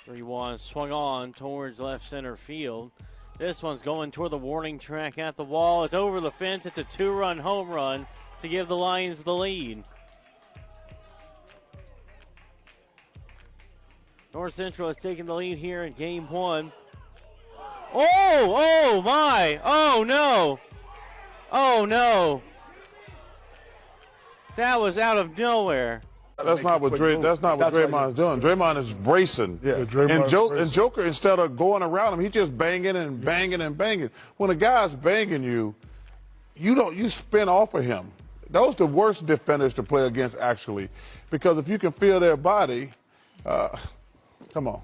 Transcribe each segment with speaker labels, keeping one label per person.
Speaker 1: 3-1 swung on towards left center field. This one's going toward the warning track at the wall. It's over the fence. It's a 2-run home run to give the Lions the lead. North Central has taken the lead here in game one. Oh my, oh no. Oh no. That was out of nowhere.
Speaker 2: That's not what Draymond's doing. Draymond is bracing.
Speaker 3: Yeah,
Speaker 2: and Joker, instead of going around him, he's just banging and banging and banging. When a guy's banging you, you spin off of him. Those are the worst defenders to play against, actually, because if you can feel their body, come on.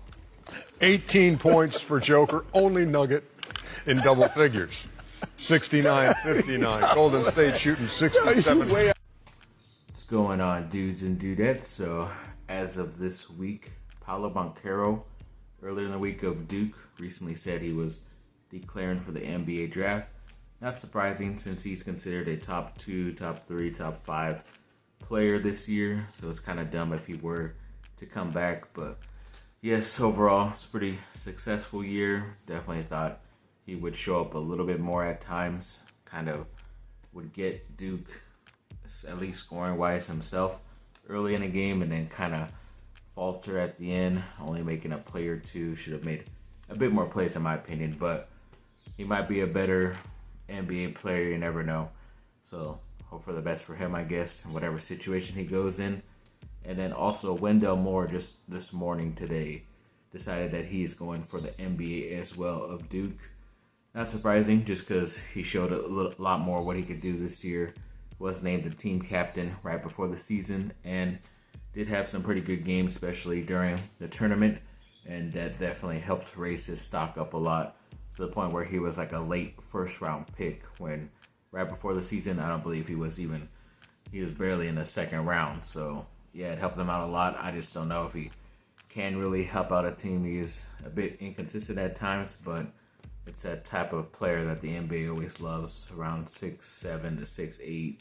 Speaker 3: 18 points for Joker, only Nugget in double figures. 69-59. Golden State shooting 67.
Speaker 4: What's going on, dudes and dudettes? So, as of this week, Paolo Banchero, earlier in the week of Duke, recently said he was declaring for the NBA draft. Not surprising since he's considered a top 2, top 3, top 5 player this year. So it's kind of dumb if he were to come back. But yes, overall, it's a pretty successful year. Definitely thought he would show up a little bit more at times. Kind of would get Duke at least scoring-wise himself early in the game and then kind of falter at the end, only making a play or two. Should have made a bit more plays in my opinion, but he might be a better NBA player, you never know. So hope for the best for him, I guess, in whatever situation he goes in. And then also Wendell Moore just this morning today decided that he's going for the NBA as well of Duke. Not surprising, just because he showed a lot more what he could do this year. Was named the team captain right before the season and did have some pretty good games, especially during the tournament. And that definitely helped raise his stock up a lot to the point where he was like a late first round pick when right before the season, I don't believe he was barely in the second round. So yeah, it helped him out a lot. I just don't know if he can really help out a team. He is a bit inconsistent at times, but it's that type of player that the NBA always loves, around 6'7" to 6'8",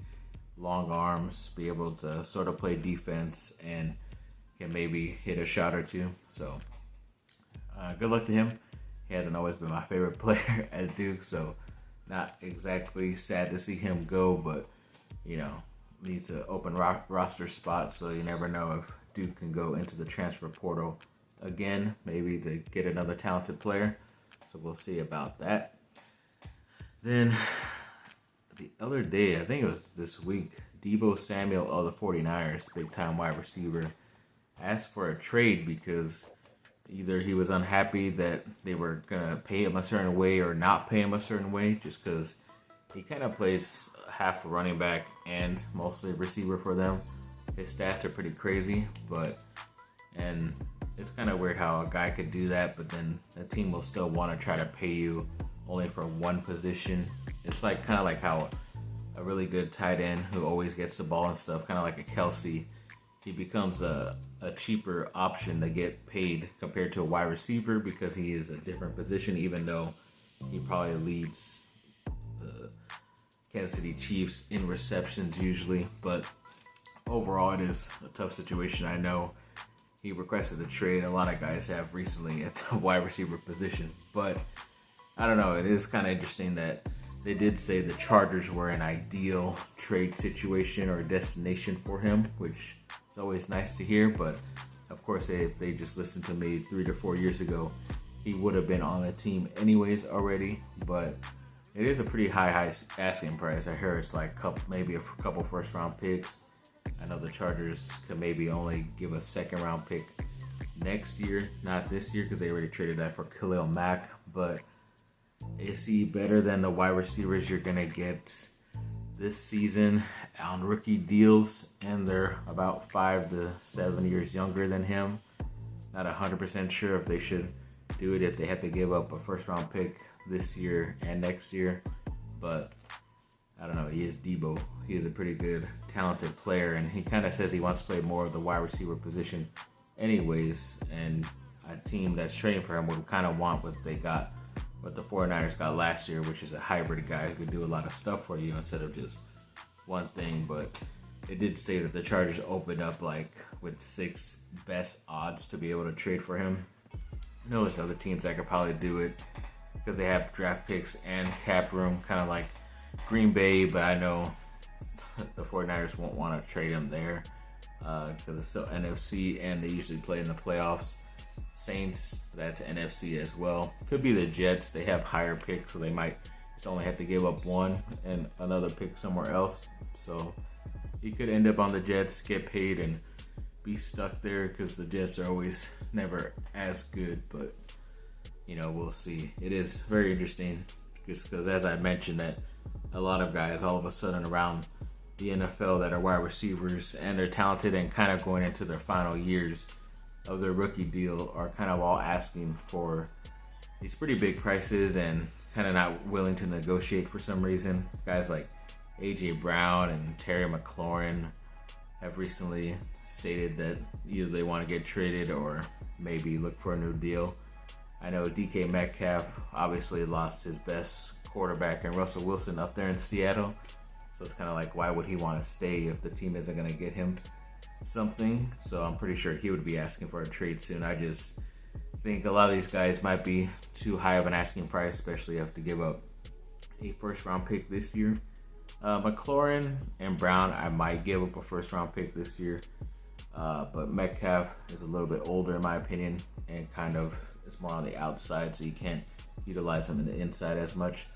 Speaker 4: long arms, be able to sort of play defense and can maybe hit a shot or two. So good luck to him. He hasn't always been my favorite player at Duke, so not exactly sad to see him go, but needs an open roster spot, so you never know if Duke can go into the transfer portal again, maybe to get another talented player. So we'll see about that. Then the other day, I think it was this week, Deebo Samuel of the 49ers, big-time wide receiver, asked for a trade because either he was unhappy that they were going to pay him a certain way or not pay him a certain way, just because he kind of plays half running back and mostly receiver for them. His stats are pretty crazy, and it's kind of weird how a guy could do that, but then the team will still want to try to pay you only for one position. It's like kind of like how a really good tight end who always gets the ball and stuff, kind of like a Kelsey, he becomes a cheaper option to get paid compared to a wide receiver because he is a different position, even though he probably leads the Kansas City Chiefs in receptions usually. But overall, it is a tough situation. I know he requested a trade. A lot of guys have recently at the wide receiver position. But I don't know. It is kind of interesting that they did say the Chargers were an ideal trade situation or destination for him, which is always nice to hear. But of course, if they just listened to me 3 to 4 years ago, he would have been on the team anyways already. But it is a pretty high asking price. I heard it's like maybe a couple first round picks. I know the Chargers could maybe only give a second round pick next year, not this year, because they already traded that for Khalil Mack. But is he better than the wide receivers you're going to get this season on rookie deals? And they're about 5 to 7 years younger than him. Not 100% sure if they should do it if they have to give up a first round pick this year and next year. But I don't know, he is Deebo. He is a pretty good, talented player, and he kind of says he wants to play more of the wide receiver position anyways, and a team that's trading for him would kind of want what the 49ers got last year, which is a hybrid guy who could do a lot of stuff for you instead of just one thing. But it did say that the Chargers opened up like with 6 best odds to be able to trade for him. know there's other teams that could probably do it because they have draft picks and cap room, kind of like Green Bay, but I know the 49ers won't want to trade him there because it's still NFC and they usually play in the playoffs. Saints, that's NFC as well. Could be the Jets. They have higher picks, so they might just only have to give up one and another pick somewhere else. So he could end up on the Jets, get paid, and be stuck there because the Jets are always never as good. But, we'll see. It is very interesting just because, as I mentioned, that a lot of guys all of a sudden around the NFL that are wide receivers and they're talented and kind of going into their final years of their rookie deal are kind of all asking for these pretty big prices and kind of not willing to negotiate for some reason. Guys like A.J. Brown and Terry McLaurin have recently stated that either they want to get traded or maybe look for a new deal. I know DK Metcalf obviously lost his best quarterback and Russell Wilson up there in Seattle. So it's kind of like, why would he want to stay if the team isn't going to get him something? So I'm pretty sure he would be asking for a trade soon. I just think a lot of these guys might be too high of an asking price, especially if to give up a first-round pick this year. McLaurin and Brown, I might give up a first-round pick this year. But Metcalf is a little bit older in my opinion and kind of is more on the outside, so you can't utilize them in the inside as much.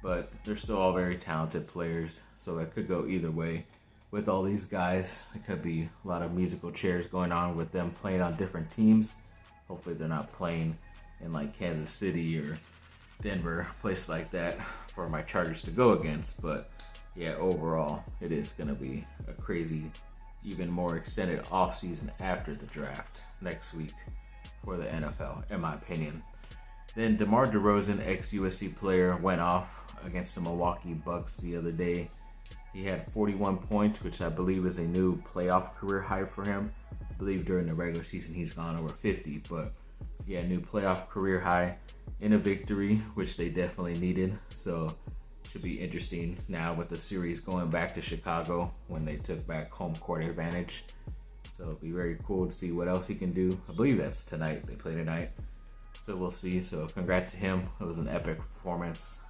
Speaker 4: But they're still all very talented players, so it could go either way. With all these guys, it could be a lot of musical chairs going on with them playing on different teams. Hopefully they're not playing in like Kansas City or Denver, places like that for my Chargers to go against. But yeah, overall, it is going to be a crazy, even more extended offseason after the draft next week for the NFL, in my opinion. Then DeMar DeRozan, ex-USC player, went off against the Milwaukee Bucks the other day. He had 41 points, which I believe is a new playoff career high for him. I believe during the regular season he's gone over 50, but yeah, new playoff career high in a victory, which they definitely needed. So it should be interesting now with the series going back to Chicago when they took back home court advantage. So it'll be very cool to see what else he can do. I believe that's tonight. They play tonight. So we'll see. So congrats to him. It was an epic performance.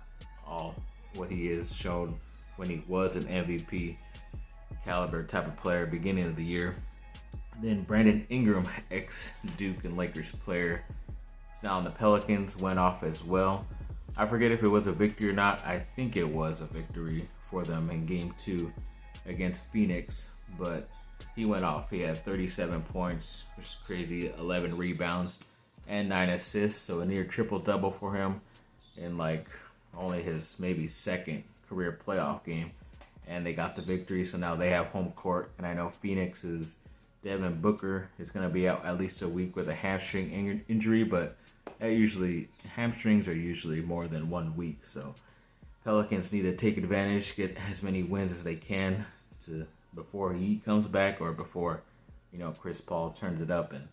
Speaker 4: All what he is shown when he was an MVP caliber type of player beginning of the year. Then Brandon Ingram, ex-Duke and Lakers player, is now on the Pelicans, went off as well. I forget if it was a victory or not. I think it was a victory for them in Game 2 against Phoenix, but he went off. He had 37 points, which is crazy, 11 rebounds, and 9 assists, so a near triple-double for him in like only his maybe second career playoff game, and they got the victory, so now they have home court. And I know Phoenix's Devin Booker is going to be out at least a week with a hamstring injury, but hamstrings are usually more than 1 week, so Pelicans need to take advantage, get as many wins as they can before he comes back or before Chris Paul turns it up and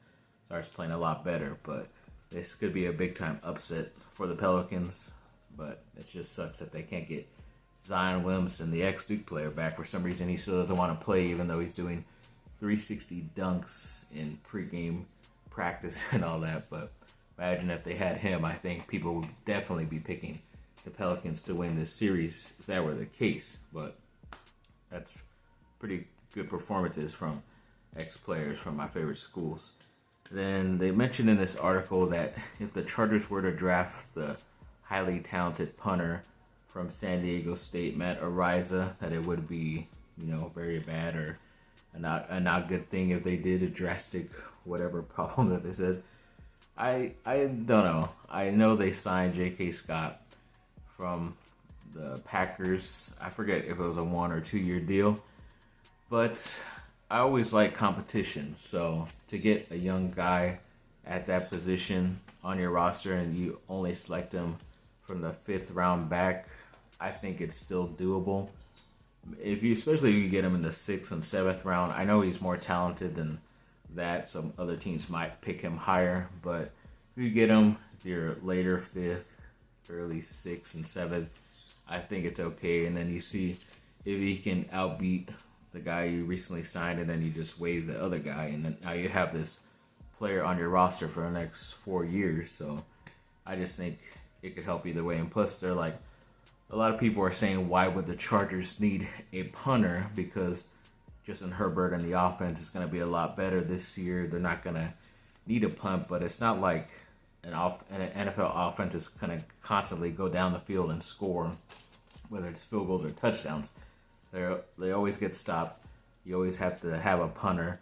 Speaker 4: starts playing a lot better. But this could be a big time upset for the Pelicans, but it just sucks that they can't get Zion Williamson, the ex-Duke player, back. For some reason he still doesn't want to play, even though he's doing 360 dunks in pregame practice and all that. But imagine if they had him. I think people would definitely be picking the Pelicans to win this series if that were the case. But that's pretty good performances from ex-players from my favorite schools. Then they mentioned in this article that if the Chargers were to draft the highly talented punter from San Diego State, Matt Ariza, that it would be, very bad or a not good thing if they did a drastic whatever problem that they said. I don't know. I know they signed J.K. Scott from the Packers. I forget if it was a 1 or 2 year deal, but I always like competition. So to get a young guy at that position on your roster and you only select him from the 5th round back, I think it's still doable. Especially if you get him in the 6th and 7th round. I know he's more talented than that. Some other teams might pick him higher, but if you get him your later 5th, early 6th and 7th, I think it's okay. And then you see if he can outbeat the guy you recently signed, and then you just waive the other guy, and then now you have this player on your roster for the next 4 years. So I just think it could help either way. And plus, they're like, a lot of people are saying, why would the Chargers need a punter? Because Justin Herbert and the offense is going to be a lot better this year. They're not going to need a punt, but it's not like an NFL offense is going to constantly go down the field and score, whether it's field goals or touchdowns. They always get stopped. You always have to have a punter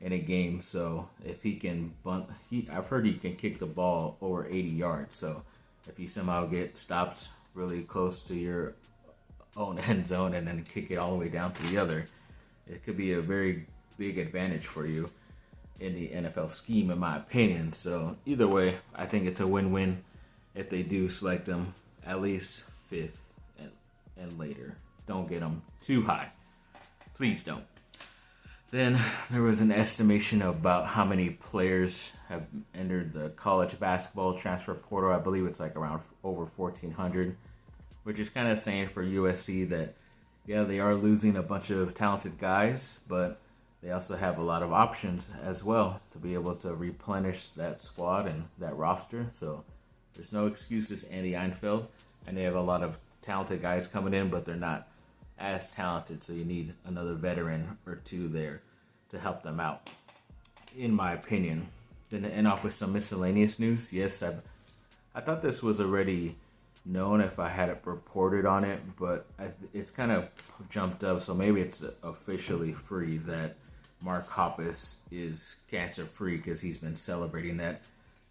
Speaker 4: in a game. So if he can bunt, I've heard he can kick the ball over 80 yards. So if you somehow get stopped really close to your own end zone and then kick it all the way down to the other, it could be a very big advantage for you in the NFL scheme, in my opinion. So either way, I think it's a win-win if they do select him at least 5th and later. Don't get them too high. Please don't. Then there was an estimation about how many players have entered the college basketball transfer portal. I believe it's like around over 1,400, which is kind of saying for USC that, yeah, they are losing a bunch of talented guys, but they also have a lot of options as well to be able to replenish that squad and that roster. So there's no excuses, Andy Einfeld, and they have a lot of talented guys coming in, but they're not as talented, so you need another veteran or two there to help them out, in my opinion. Then to end off with some miscellaneous news, yes, I thought this was already known if I had it reported on it, but it's kind of jumped up, so maybe it's officially free that Mark Hoppus is cancer-free because he's been celebrating that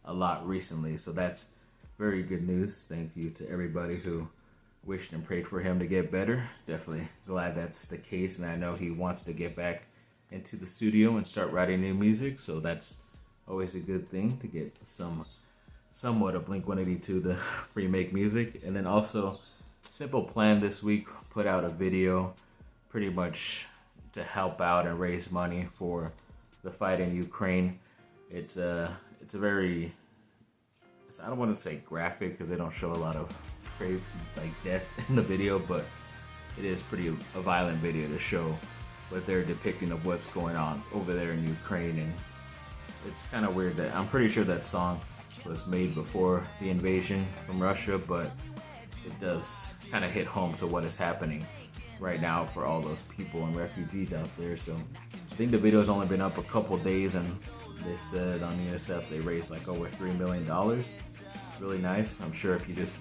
Speaker 4: a lot recently. So that's very good news. Thank you to everybody who wished and prayed for him to get better. Definitely glad that's the case, and I know he wants to get back into the studio and start writing new music, so that's always a good thing to get somewhat of Blink-182 to remake music. And then also, Simple Plan this week put out a video pretty much to help out and raise money for the fight in Ukraine. It's a very, I don't want to say graphic because they don't show a lot of death in the video, but it is a violent video to show what they're depicting of what's going on over there in Ukraine. And it's kind of weird that I'm pretty sure that song was made before the invasion from Russia, but it does kind of hit home to what is happening right now for all those people and refugees out there. So I think the video has only been up a couple days, and they said on the NSF they raised like over $3 million. It's really nice. I'm sure if you just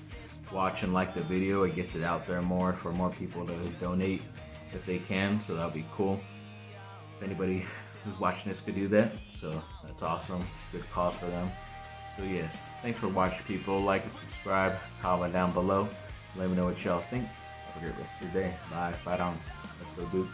Speaker 4: watch and like the video, it gets it out there more for more people to donate if they can, so that'll be cool. If anybody who's watching this could do that, so that's awesome. Good cause for them. So yes, thanks for watching, people. Like and subscribe, comment down below. Let me know what y'all think. Have a great rest of your day. Bye. Fight on. Let's go, dude.